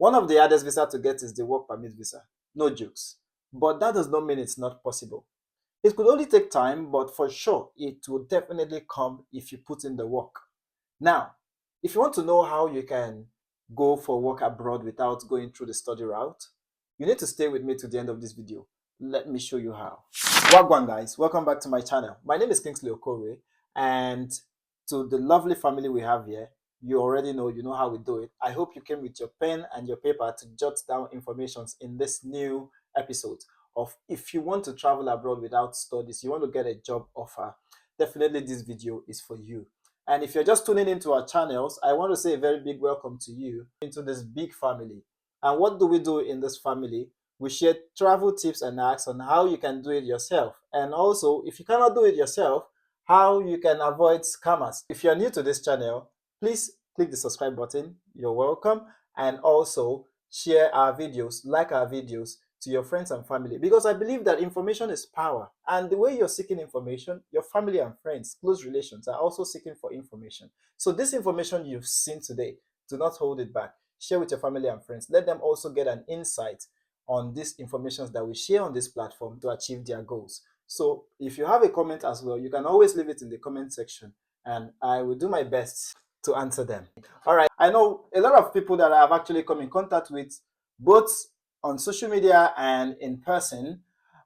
One of the hardest visa to get is the work permit visa. No jokes. But that does not mean it's not possible. It could only take time, but for sure, it will definitely come if you put in the work. Now, if you want to know how you can go for work abroad without going through the study route, you need to stay with me to the end of this video. Let me show you how. Wagwan guys, welcome back to my channel. My name is Kingsley Okorie, and to the lovely family we have here, you already know, you know how we do it. I hope you came with your pen and your paper to jot down information in this new episode of if you want to travel abroad without studies, you want to get a job offer, definitely this video is for you. And if you're just tuning into our channels, I want to say a very big welcome to you into this big family. And what do we do in this family? We share travel tips and hacks on how you can do it yourself. And also, if you cannot do it yourself, how you can avoid scammers. If you're new to this channel, please click the subscribe button. You're welcome. And also share our videos, like our videos to your friends and family, because I believe that information is power. And the way you're seeking information, your family and friends, close relations are also seeking for information. So this information you've seen today, do not hold it back. Share with your family and friends. Let them also get an insight on these informations that we share on this platform to achieve their goals. So if you have a comment as well, you can always leave it in the comment section and I will do my best to answer them. All right, I know a lot of people that I have actually come in contact with, both on social media and in person.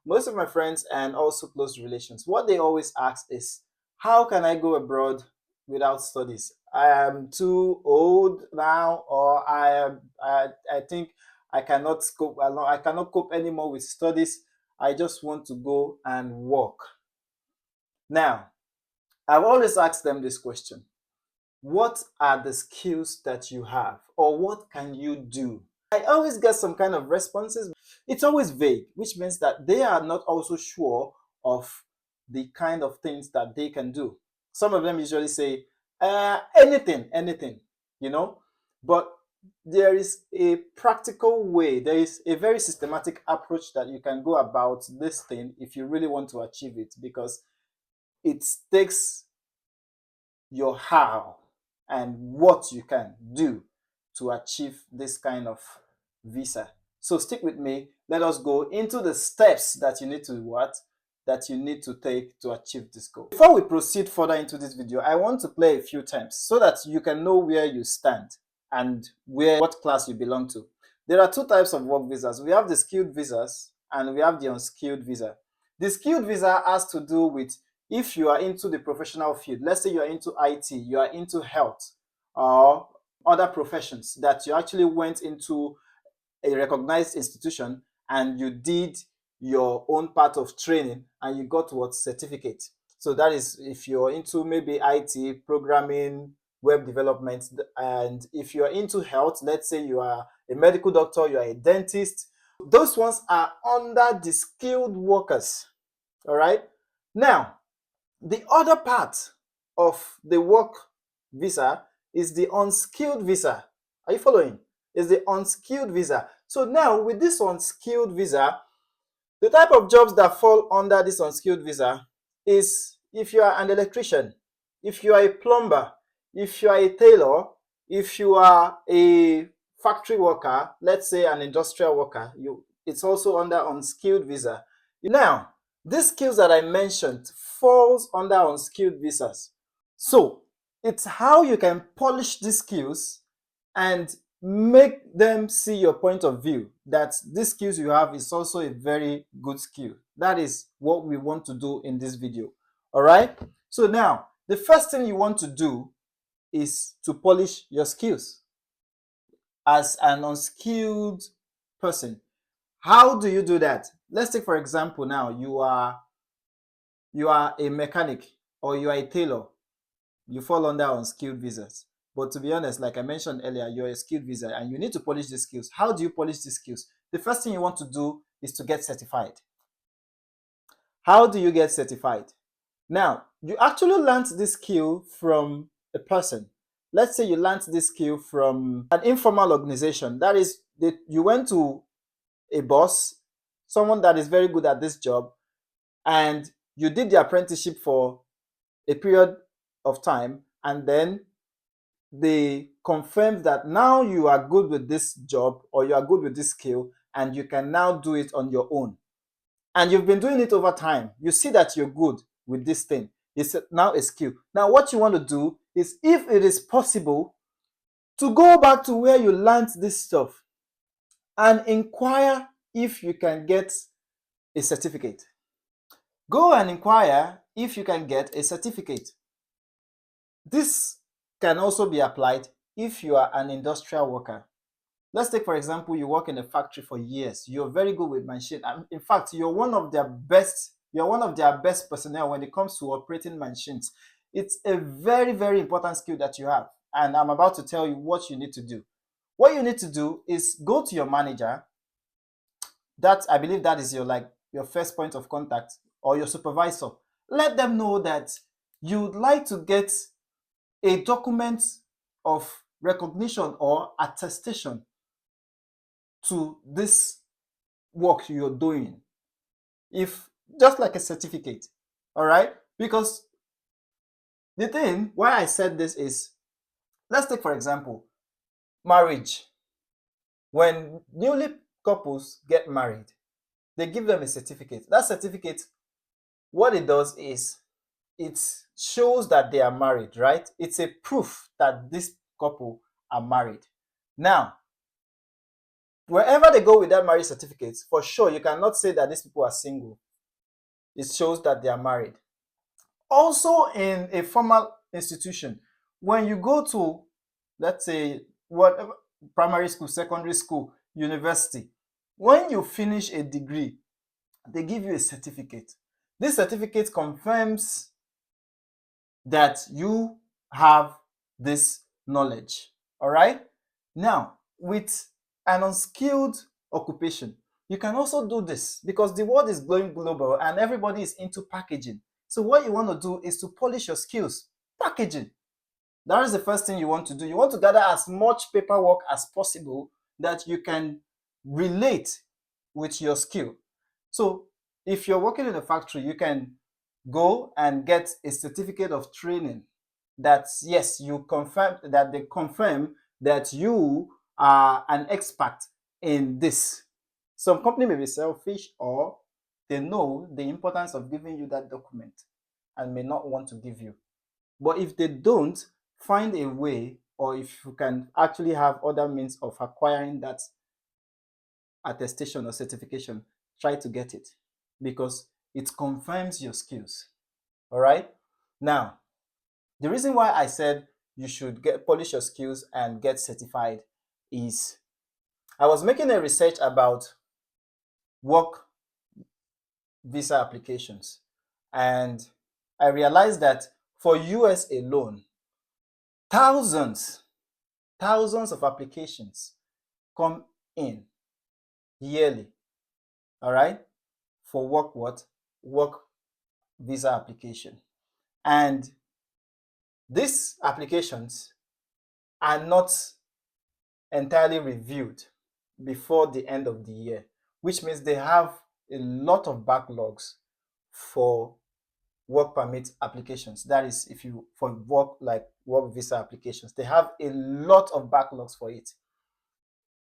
Most of my friends and also close relations, what they always ask is, how can I go abroad without studies? I am too old now, or I think I cannot cope. I cannot cope anymore with studies. I just want to go and work. Now, I've always asked them this question: what are the skills that you have, or what can you do? I always get some kind of responses. It's always vague, which means that they are not also sure of the kind of things that they can do. Some of them usually say, anything, you know, but there is a practical way, there is a very systematic approach that you can go about this thing if you really want to achieve it, because it takes your how and what you can do to achieve this kind of visa. So stick with me. Let us go into the steps that you need to take to achieve this goal. Before we proceed further into this video, I want to play a few times so that you can know where you stand and what class you belong to. There are two types of work visas. We have the skilled visas and we have the unskilled visa. The skilled visa has to do with if you are into the professional field. Let's say you are into IT, you are into health or other professions that you actually went into a recognized institution and you did your own part of training and you got what certificate. So that is if you're into maybe IT, programming, web development. And if you're into health, let's say you are a medical doctor, you are a dentist, those ones are under the skilled workers. All right. Now, the other part of the work visa is the unskilled visa. Are you following? Is the unskilled visa. So now with this unskilled visa, the type of jobs that fall under this unskilled visa is if you are an electrician, if you are a plumber, if you are a tailor, if you are a factory worker, let's say an industrial worker, it's also under unskilled visa. Now, these skills that I mentioned falls under unskilled visas. So it's how you can polish these skills and make them see your point of view that these skills you have is also a very good skill. That is what we want to do in this video. All right. So now the first thing you want to do is to polish your skills as an unskilled person. How do you do that? Let's take, for example, now you are a mechanic or you are a tailor. You fall under unskilled visas. But to be honest, like I mentioned earlier, you're a skilled visa and you need to polish the skills. How do you polish the skills? The first thing you want to do is to get certified. How do you get certified? Now, you actually learned this skill from a person. Let's say you learned this skill from an informal organization. That is, you went to a boss, someone that is very good at this job, and you did the apprenticeship for a period of time, and then the confirms that now you are good with this job or you are good with this skill and you can now do it on your own. And you've been doing it over time. You see that you're good with this thing. It's now a skill. Now, what you want to do is, if it is possible, to go back to where you learned this stuff and inquire if you can get a certificate. Go and inquire if you can get a certificate. This can also be applied if you are an industrial worker. Let's take, for example, you work in a factory for years. You're very good with machine. In fact, you're one of their best personnel when it comes to operating machines. It's a very, very important skill that you have. And I'm about to tell you what you need to do. What you need to do is go to your manager. I believe that is your first point of contact, or your supervisor. Let them know that you'd like to get a document of recognition or attestation to this work you're doing, if just like a certificate. All right, because the thing why I said this is, let's take for example marriage. When newly couples get married, they give them a certificate. That certificate, what it does is, it shows that they are married, right? It's a proof that this couple are married. Now, wherever they go with that marriage certificate, for sure, you cannot say that these people are single. It shows that they are married. Also, in a formal institution, when you go to, let's say, whatever, primary school, secondary school, university, when you finish a degree, they give you a certificate. This certificate confirms that you have this knowledge. All right? Now, with an unskilled occupation, you can also do this, because the world is going global and everybody is into packaging. So what you want to do is to polish your skills. Packaging. That is the first thing you want to do. You want to gather as much paperwork as possible that you can relate with your skill. So if you're working in a factory, you can go and get a certificate of training that, yes, you confirm that they confirm that you are an expert in this. Some company may be selfish, or they know the importance of giving you that document and may not want to give you. But if they don't, find a way, or if you can actually have other means of acquiring that attestation or certification, try to get it, because it confirms your skills. All right? Now, the reason why I said you should polish your skills and get certified is, I was making a research about work visa applications, and I realized that for US alone, thousands of applications come in yearly. All right, for work visa application. And these applications are not entirely reviewed before the end of the year, which means they have a lot of backlogs for work permit applications. That is, if you for work visa applications, they have a lot of backlogs for it.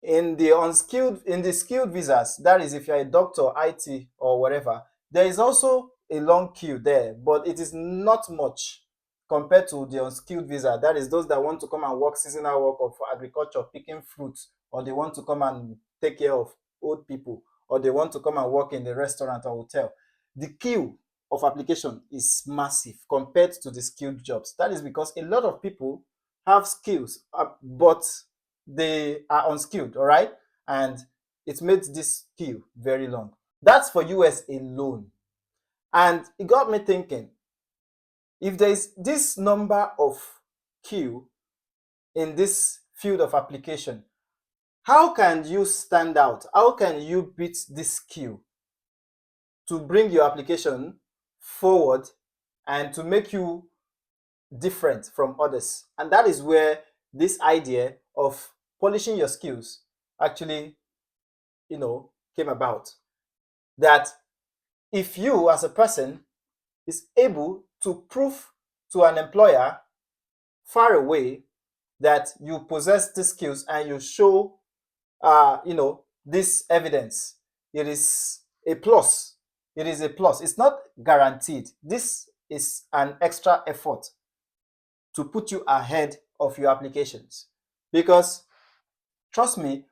In the skilled visas, that is, if you're a doctor, IT, or whatever, there is also a long queue there, but it is not much compared to the unskilled visa. That is those that want to come and work seasonal work, or for agriculture, picking fruits, or they want to come and take care of old people, or they want to come and work in the restaurant or hotel. The queue of application is massive compared to the skilled jobs. That is because a lot of people have skills, but they are unskilled, all right? And it made this queue very long. That's for US alone. And it got me thinking, if there is this number of queue in this field of application, how can you stand out? How can you beat this queue to bring your application forward and to make you different from others? And that is where this idea of polishing your skills actually, came about. That if you as a person is able to prove to an employer far away that you possess these skills and you show, this evidence, it is a plus. It is a plus. It's not guaranteed. This is an extra effort to put you ahead of your applications. Because trust me,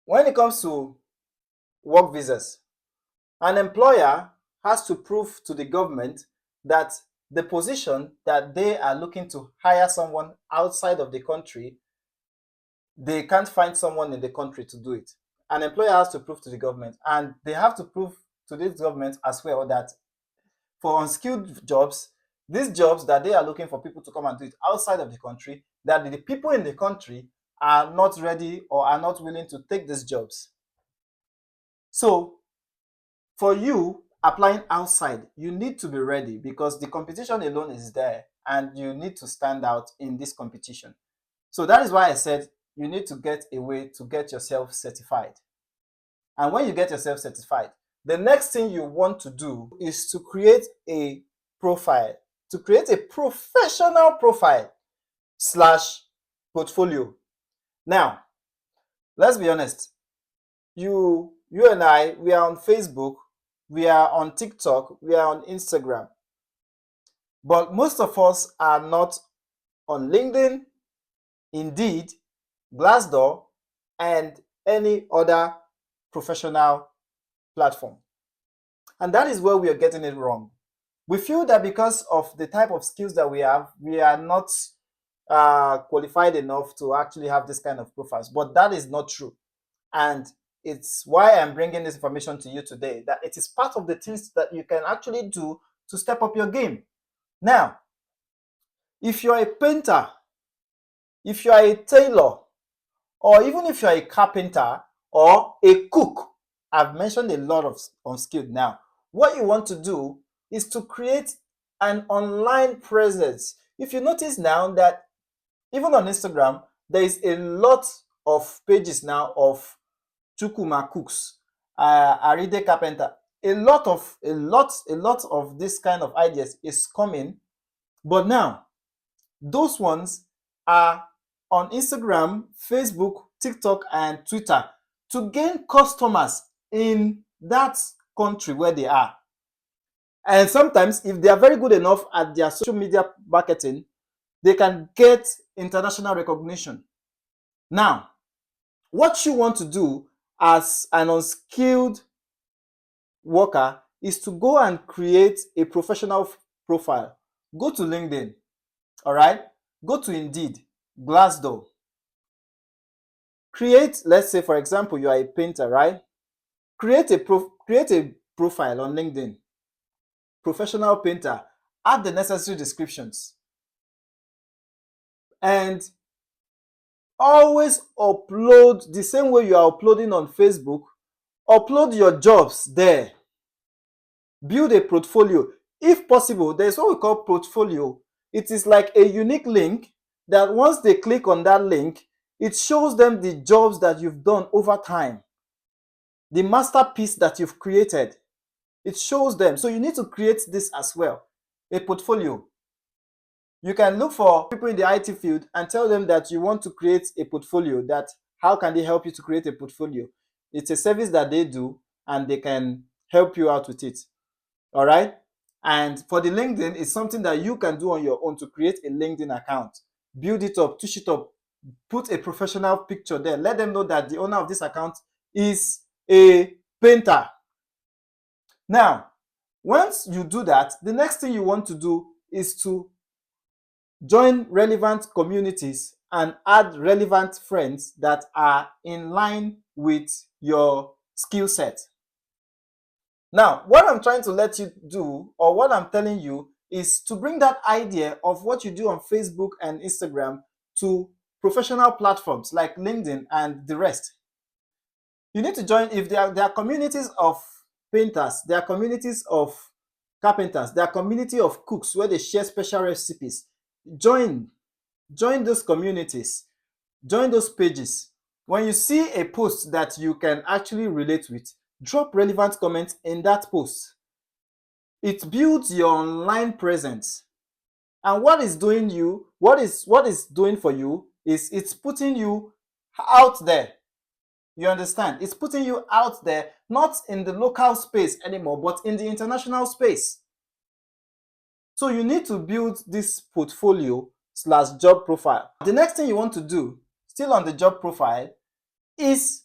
when it comes to work visas, an employer has to prove to the government that the position that they are looking to hire someone outside of the country, they can't find someone in the country to do it. An employer has to prove to the government, and they have to prove to this government as well that for unskilled jobs, these jobs that they are looking for people to come and do it outside of the country, that the people in the country are not ready or are not willing to take these jobs. So for you applying outside, you need to be ready because the competition alone is there and you need to stand out in this competition. So that is why I said you need to get a way to get yourself certified. And when you get yourself certified, the next thing you want to do is to create a profile, to create a professional profile / portfolio. Now, let's be honest. You and I, we are on Facebook, we are on TikTok, we are on Instagram. But most of us are not on LinkedIn, Indeed, Glassdoor, and any other professional platform. And that is where we are getting it wrong. We feel that because of the type of skills that we have, we are not qualified enough to actually have this kind of profiles. But that is not true. And it's why I'm bringing this information to you today, that it is part of the things that you can actually do to step up your game. Now, if you're a painter, if you are a tailor, or even if you're a carpenter or a cook, I've mentioned a lot of unskilled now. What you want to do is to create an online presence. If you notice now that even on Instagram, there is a lot of pages now of Chukuma cooks, Aride carpenter. A lot of this kind of ideas is coming, but now those ones are on Instagram, Facebook, TikTok, and Twitter to gain customers in that country where they are. And sometimes, if they are very good enough at their social media marketing, they can get international recognition. Now, what you want to do as an unskilled worker is to go and create a professional profile. Go to LinkedIn, all right? Go to Indeed, Glassdoor. Create, let's say, for example, you are a painter, right? Create a profile on LinkedIn. Professional painter. Add the necessary descriptions. And always upload the same way you are uploading on Facebook. Upload your jobs there. Build a portfolio. If possible, there's what we call portfolio. It is like a unique link that once they click on that link, it shows them the jobs that you've done over time. The masterpiece that you've created. It shows them. So you need to create this as well. A portfolio. You can look for people in the IT field and tell them that you want to create a portfolio. That how can they help you to create a portfolio? It's a service that they do and they can help you out with it. All right? And for the LinkedIn, it's something that you can do on your own to create a LinkedIn account. Build it up, touch it up, put a professional picture there. Let them know that the owner of this account is a painter. Now, once you do that, the next thing you want to do is to join relevant communities and add relevant friends that are in line with your skill set. Now, what I'm trying to let you do, or what I'm telling you, is to bring that idea of what you do on Facebook and Instagram to professional platforms like LinkedIn and the rest. You need to join, if there are communities of painters, there are communities of carpenters, there are community of cooks where they share special recipes. Join those communities, join those pages. When you see a post that you can actually relate with, drop relevant comments in that post. It builds your online presence. And what is doing for you is it's putting you out there. You understand? It's putting you out there, not in the local space anymore, but in the international space. So you need to build this portfolio slash job profile. The next thing you want to do, still on the job profile, is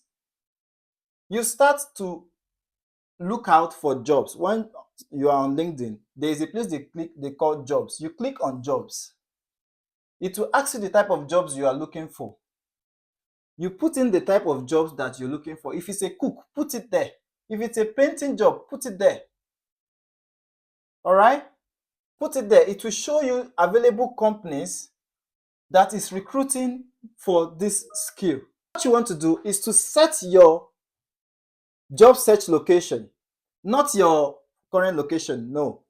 you start to look out for jobs. When you are on LinkedIn, there is a place they call jobs. You click on jobs. It will ask you the type of jobs you are looking for. You put in the type of jobs that you're looking for. If it's a cook, put it there. If it's a painting job, put it there. All right? Put it there. It will show you available companies that is recruiting for this skill. What you want to do is to set your job search location, not your current location, no.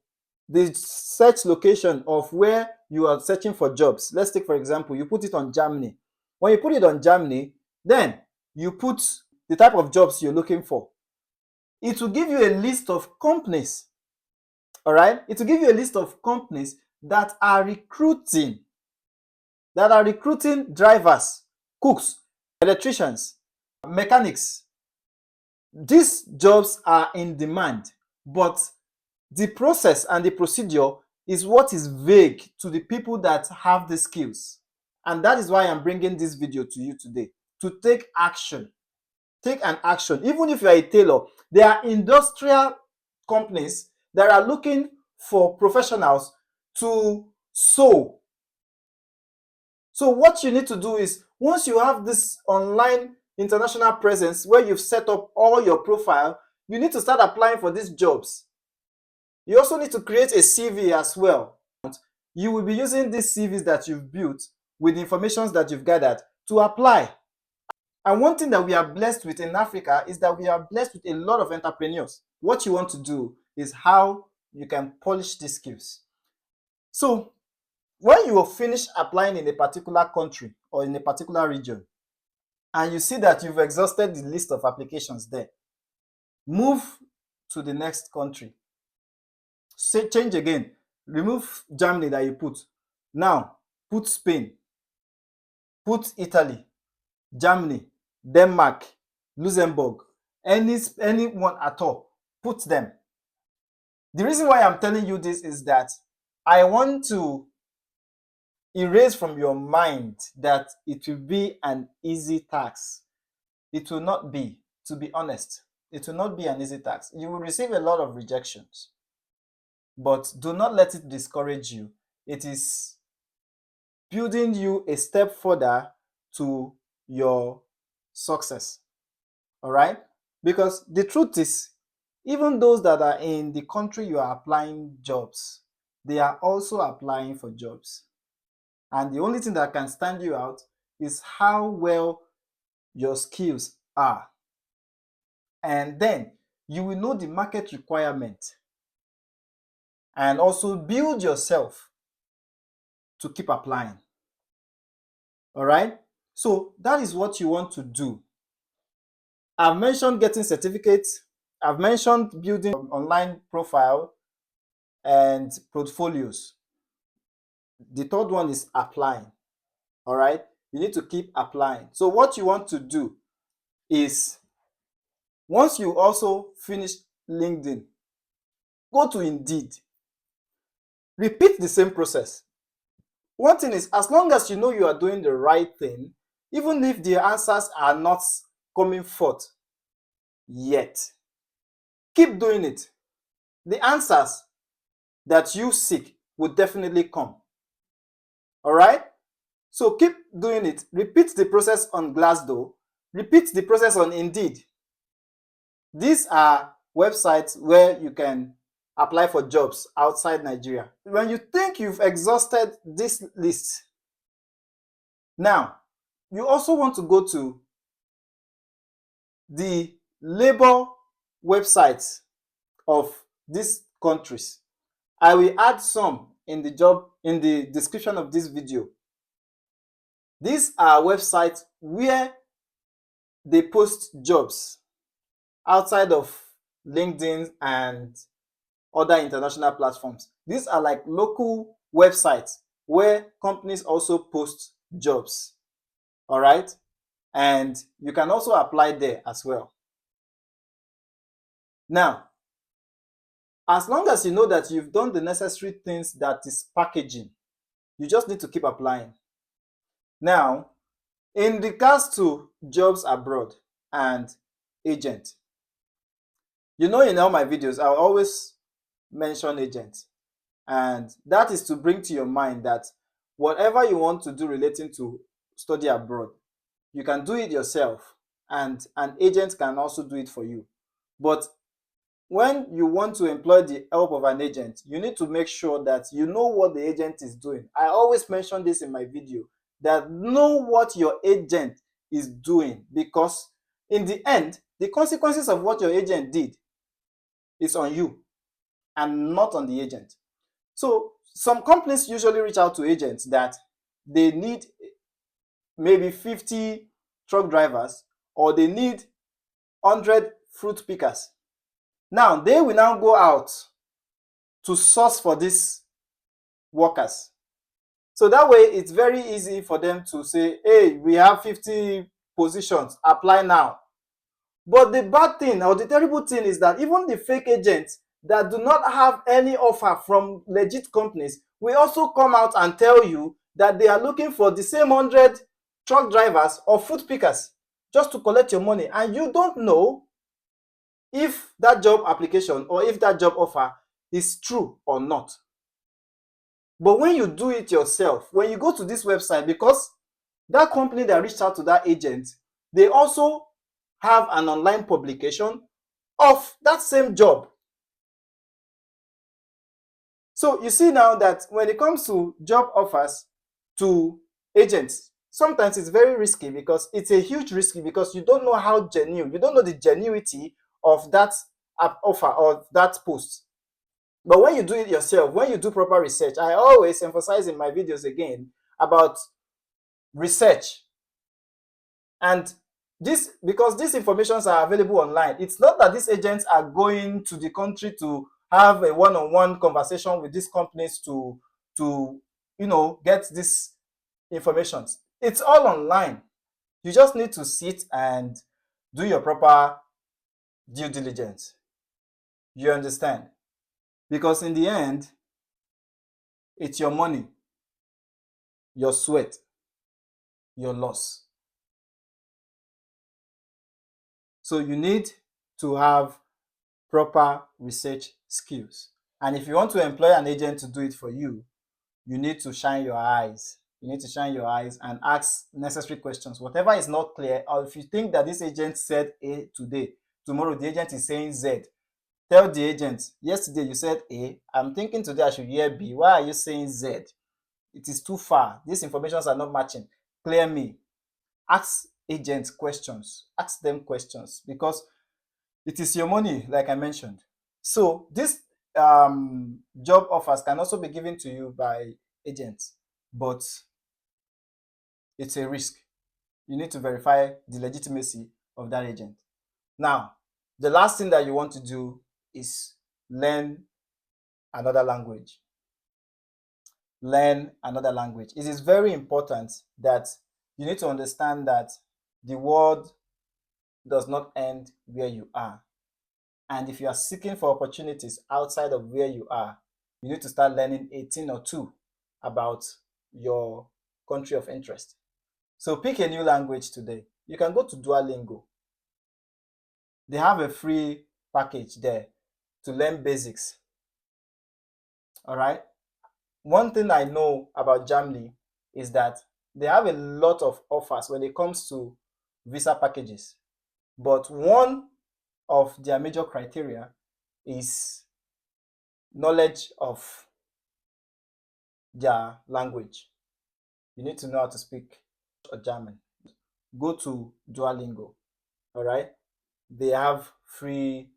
The search location of where you are searching for jobs. Let's take, for example, you put it on Germany. When you put it on Germany, then you put the type of jobs you're looking for. It will give you a list of companies. All right? It will give you a list of companies that are recruiting drivers, cooks, electricians, mechanics. These jobs are in demand, but the process and the procedure is what is vague to the people that have the skills. And that is why I'm bringing this video to you today, to take action. Take an action. Even if you are a tailor, there are industrial companies that are looking for professionals to sew. So what you need to do is, once you have this online international presence where you've set up all your profile, you need to start applying for these jobs. You also need to create a CV as well. You will be using these CVs that you've built with the information that you've gathered to apply. And one thing that we are blessed with in Africa is that we are blessed with a lot of entrepreneurs. What you want to do is how you can polish these skills. So when you finish applying in a particular country or in a particular region, and you see that you've exhausted the list of applications there, move to the next country. Say change again. Remove Germany that you put. Now put Spain, put Italy, Germany, Denmark, Luxembourg, anyone at all. Put them. The reason why I'm telling you this is that I want to erase from your mind that it will be an easy task. It will not be, to be honest. It will not be an easy task. You will receive a lot of rejections, but do not let it discourage you. It is building you a step further to your success. All right? Because the truth is, even those that are in the country you are applying jobs, they are also applying for jobs. And the only thing that can stand you out is how well your skills are. And then you will know the market requirement and also build yourself to keep applying. All right? So that is what you want to do. I've mentioned getting certificates. I've mentioned building an online profile and portfolios. The third one is applying. All right? You need to keep applying. So what you want to do is, once you also finish LinkedIn, go to Indeed. Repeat the same process. One thing is, as long as you know you are doing the right thing, even if the answers are not coming forth yet, keep doing it. The answers that you seek will definitely come. All right? So keep doing it. Repeat the process on Glassdoor. Repeat the process on Indeed. These are websites where you can apply for jobs outside Nigeria. When you think you've exhausted this list, now you also want to go to the labor websites of these countries. I will add some in the description of this video. These are websites where they post jobs outside of LinkedIn and other international platforms. These are like local websites where companies also post jobs. All right. And you can also apply there as well. Now, as long as you know that you've done the necessary things that is packaging, you just need to keep applying. Now, in regards to jobs abroad and agent, in all my videos, I'll always mention agent. And that is to bring to your mind that whatever you want to do relating to study abroad, you can do it yourself, and an agent can also do it for you. But when you want to employ the help of an agent, you need to make sure that you know what the agent is doing. I always mention this in my video, that know what your agent is doing, because in the end, the consequences of what your agent did is on you and not on the agent. So some companies usually reach out to agents that they need maybe 50 truck drivers, or they need 100 fruit pickers. Now, they will now go out to source for these workers. So that way, it's very easy for them to say, hey, we have 50 positions, apply now. But the bad thing, or the terrible thing, is that even the fake agents that do not have any offer from legit companies will also come out and tell you that they are looking for the same 100 truck drivers or food pickers just to collect your money. And you don't know if that job application or if that job offer is true or not. But when you do it yourself, when you go to this website, because that company that reached out to that agent, they also have an online publication of that same job. So you see now that when it comes to job offers to agents, sometimes it's very risky, because it's a huge risky, because you don't know how genuine, you don't know the genuinity of that offer or that post. But when you do it yourself, when you do proper research, I always emphasize in my videos again about research. And this, because these informations are available online, it's not that these agents are going to the country to have a one-on-one conversation with these companies to get this information. It's all online. You just need to sit and do your proper due diligence. You understand? Because in the end, it's your money, your sweat, your loss. So you need to have proper research skills. And if you want to employ an agent to do it for you, you need to shine your eyes. You need to shine your eyes and ask necessary questions. Whatever is not clear, or if you think that this agent said A today, tomorrow the agent is saying Z, tell the agent, yesterday you said A, I'm thinking today I should hear B. Why are you saying Z? It is too far. These informations are not matching. Clear me. Ask agents questions. Ask them questions, because it is your money, like I mentioned. So these job offers can also be given to you by agents, but it's a risk. You need to verify the legitimacy of that agent. Now, the last thing that you want to do is learn another language. Learn another language. It is very important that you need to understand that the world does not end where you are. And if you are seeking for opportunities outside of where you are, you need to start learning 18 or 2 about your country of interest. So pick a new language today. You can go to Duolingo. They have a free package there to learn basics. All right. One thing I know about Germany is that they have a lot of offers when it comes to visa packages. But one of their major criteria is knowledge of their language. You need to know how to speak German. Go to Duolingo. All right. They have free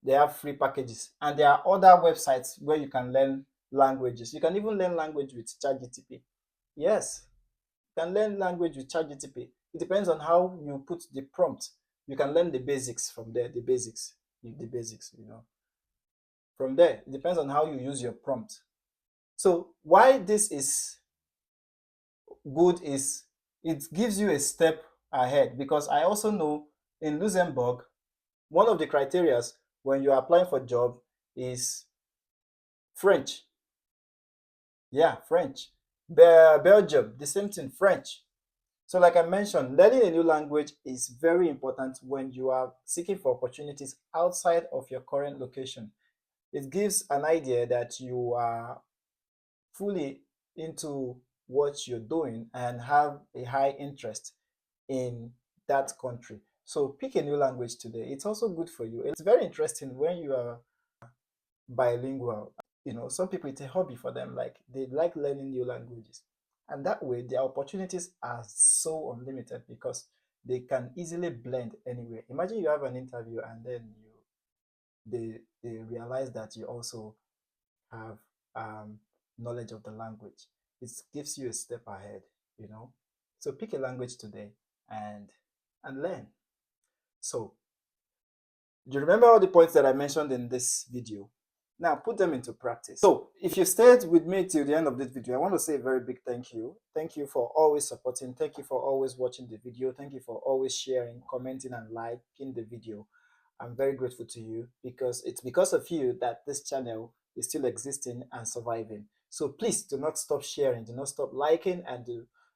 packages, and there are other websites where you can learn languages. You can even learn language with ChatGPT. Yes, you can learn language with ChatGPT. It depends on how you put the prompt. You can learn the basics from there. The basics. From there, it depends on how you use your prompt. So why this is good is it gives you a step ahead, because I also know in Luxembourg, one of the criteria when you are applying for job is French. Yeah, French. Belgium, the same thing, French. So, like I mentioned, learning a new language is very important when you are seeking for opportunities outside of your current location. It gives an idea that you are fully into what you're doing and have a high interest in that country. So, pick a new language today. It's also good for you. It's very interesting when you are bilingual. Some people, it's a hobby for them. Like, they like learning new languages. And that way, their opportunities are so unlimited because they can easily blend anywhere. Imagine you have an interview and then they realize that you also have knowledge of the language. It gives you a step ahead, you know. So pick a language today and learn. So do you remember all the points that I mentioned in this video? Now put them into practice. So if you stayed with me till the end of this video, I want to say a very big thank you. Thank you for always supporting. Thank you for always watching the video. Thank you for always sharing, commenting, and liking the video. I'm very grateful to you because it's because of you that this channel is still existing and surviving. So please do not stop sharing, do not stop liking, and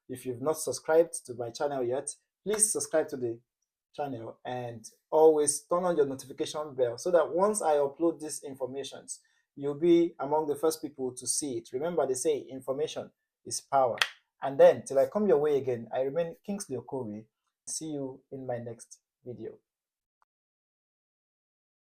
if you've not subscribed to my channel yet, please subscribe to the channel and always turn on your notification bell so that once I upload these informations, you'll be among the first people to see it. Remember, they say information is power. And then till I come your way again, I remain Kingsley Okorie. See you in my next video.